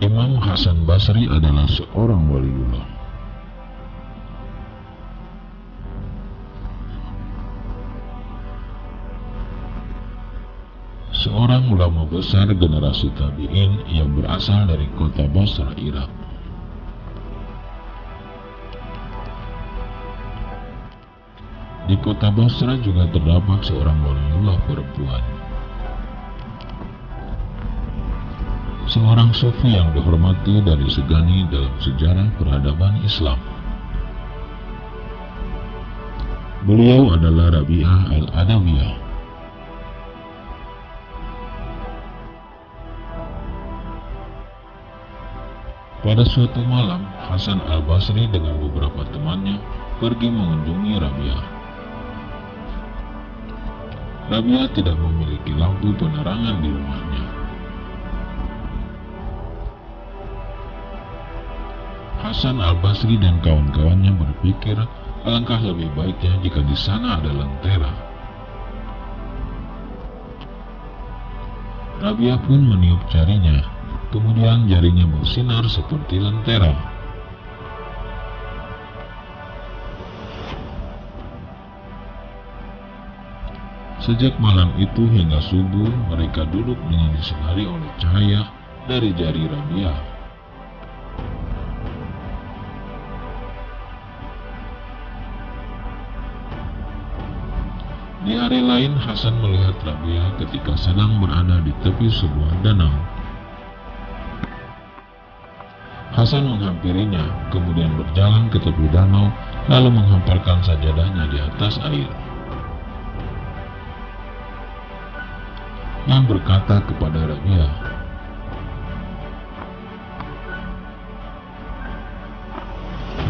Imam Hasan Basri adalah seorang waliullah. Seorang ulama besar generasi tabi'in yang berasal dari kota Basra, Irak. Di kota Basra juga terdapat seorang waliullah perempuan. Seorang sufi yang dihormati dari segani dalam sejarah peradaban Islam. Beliau adalah Rabi'ah al-Adawiyah. Pada suatu malam, Hasan al-Basri dengan beberapa temannya pergi mengunjungi Rabi'ah. Rabi'ah tidak memiliki lampu penerangan di rumahnya. Hasan al-Basri dan kawan-kawannya berpikir alangkah lebih baiknya jika di sana ada lentera. Rabi'ah pun meniup jarinya, kemudian jarinya bersinar seperti lentera. Sejak malam itu hingga subuh, mereka duduk dengan disinari oleh cahaya dari jari Rabi'ah. Di hari lain, Hasan melihat Rabi'ah ketika sedang berada di tepi sebuah danau. Hasan menghampirinya, kemudian berjalan ke tepi danau, lalu menghamparkan sajadahnya di atas air. Dan berkata kepada Rabi'ah,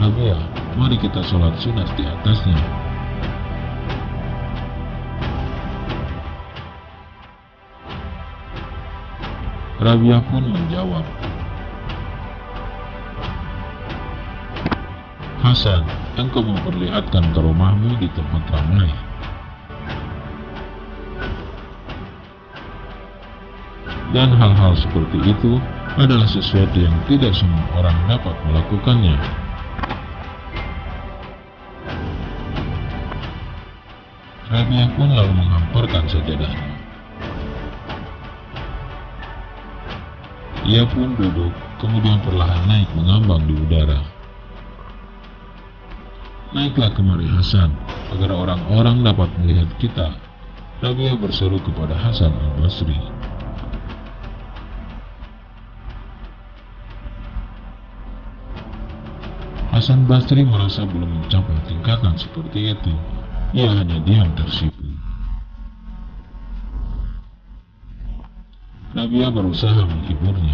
"Rabi'ah, mari kita sholat sunat di atasnya." Rabi'ah pun menjawab, "Hasan, engkau memperlihatkan karomahmu di tempat ramai." Dan hal-hal seperti itu adalah sesuatu yang tidak semua orang dapat melakukannya. Rabi'ah pun lalu menghamparkan sajadahnya. Ia pun duduk, kemudian perlahan naik mengambang di udara. "Naiklah kemari Hasan, agar orang-orang dapat melihat kita," Rabi'ah berseru kepada Hasan al-Basri. Hasan Basri merasa belum mencapai tingkatan seperti itu. Ia hanya diam tersipu. Rabi'ah berusaha menghiburnya.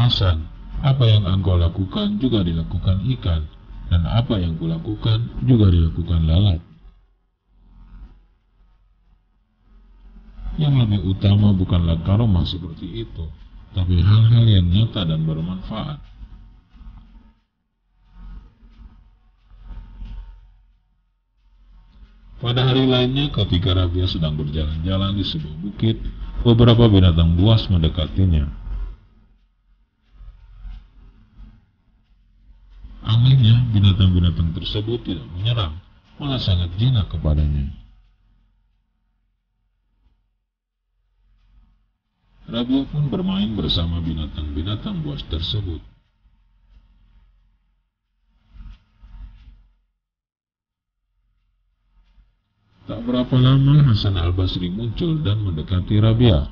"Hasan, apa yang engkau lakukan juga dilakukan ikan, dan apa yang kulakukan juga dilakukan lalat. Yang lebih utama bukanlah karomah seperti itu, tapi hal-hal yang nyata dan bermanfaat." Pada hari lainnya, ketika Rabi'ah sedang berjalan-jalan di sebuah bukit, beberapa binatang buas mendekatinya. Anehnya, binatang-binatang tersebut tidak menyerang, malah sangat jinak kepadanya. Rabi'ah pun bermain bersama binatang-binatang buas tersebut. Tak berapa lama Hasan al-Basri muncul dan mendekati Rabi'ah.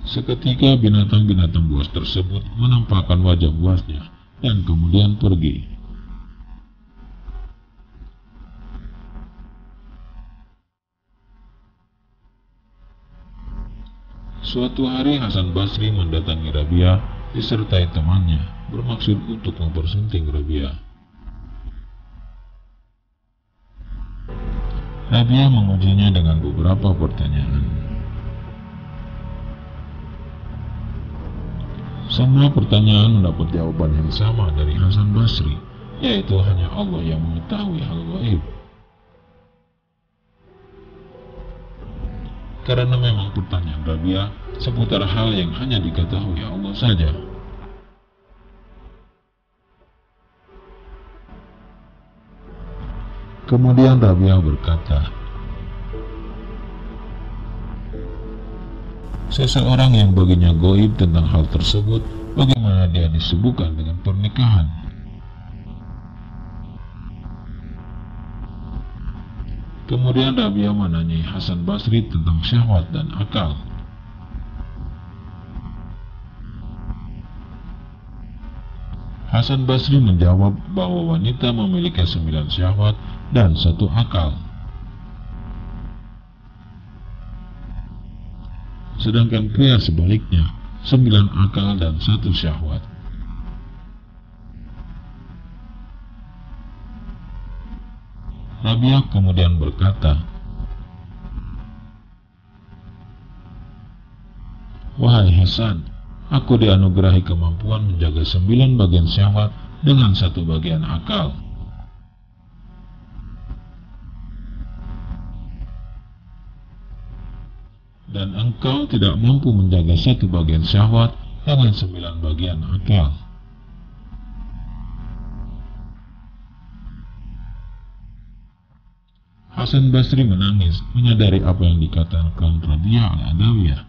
Seketika binatang-binatang buas tersebut menampakkan wajah buasnya dan kemudian pergi. Suatu hari Hasan Basri mendatangi Rabi'ah disertai temannya, bermaksud untuk mempersunting Rabi'ah. Rabi'ah mengujinya dengan beberapa pertanyaan. Semua pertanyaan mendapat jawaban yang sama dari Hasan Basri, yaitu hanya Allah yang mengetahui hal gaib. Karena memang pertanyaan Rabi'ah seputar hal yang hanya diketahui Allah saja. Kemudian Rabi'ah berkata, seseorang yang baginya gaib tentang hal tersebut, bagaimana dia disebutkan dengan pernikahan? Kemudian Rabi'ah menanyai Hasan Basri tentang syahwat dan akal. Hasan Basri menjawab bahwa wanita memiliki 9 syahwat dan 1 akal. Sedangkan pria sebaliknya, 9 akal dan 1 syahwat. Rabi'ah kemudian berkata, "Wahai Hasan, aku dianugerahi kemampuan menjaga 9 bagian syahwat dengan 1 bagian akal. Dan engkau tidak mampu menjaga 1 bagian syahwat dengan 9 bagian akal." Hasan Basri menangis menyadari apa yang dikatakan Rabi'ah al-Adawiyah.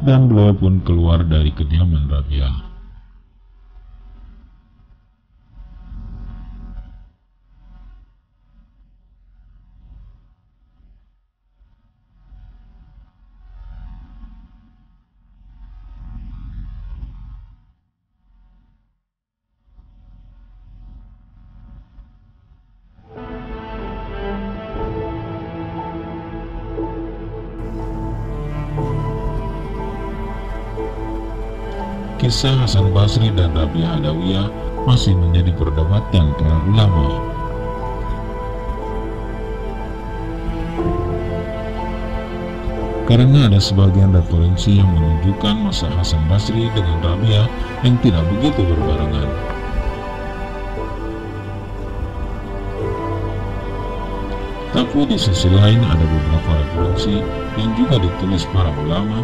Dan beliau pun keluar dari kediaman Rabi'ah. Kisah Hasan Basri dan Rabi'ah Adawiyah masih menjadi perdebatan para ulama. Karena ada sebagian referensi yang menunjukkan masa Hasan Basri dengan Rabi'ah yang tidak begitu berbarengan. Tapi di sisi lain ada beberapa referensi yang juga ditulis para ulama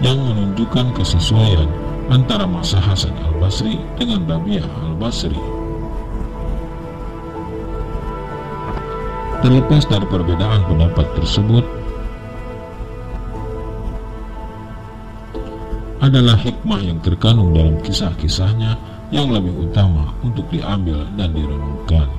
yang menunjukkan kesesuaian antara masa Hasan al-Basri dengan Rabi'ah al-Basri. Terlepas dari perbedaan pendapat tersebut, adalah hikmah yang terkandung dalam kisah-kisahnya yang lebih utama untuk diambil dan direnungkan.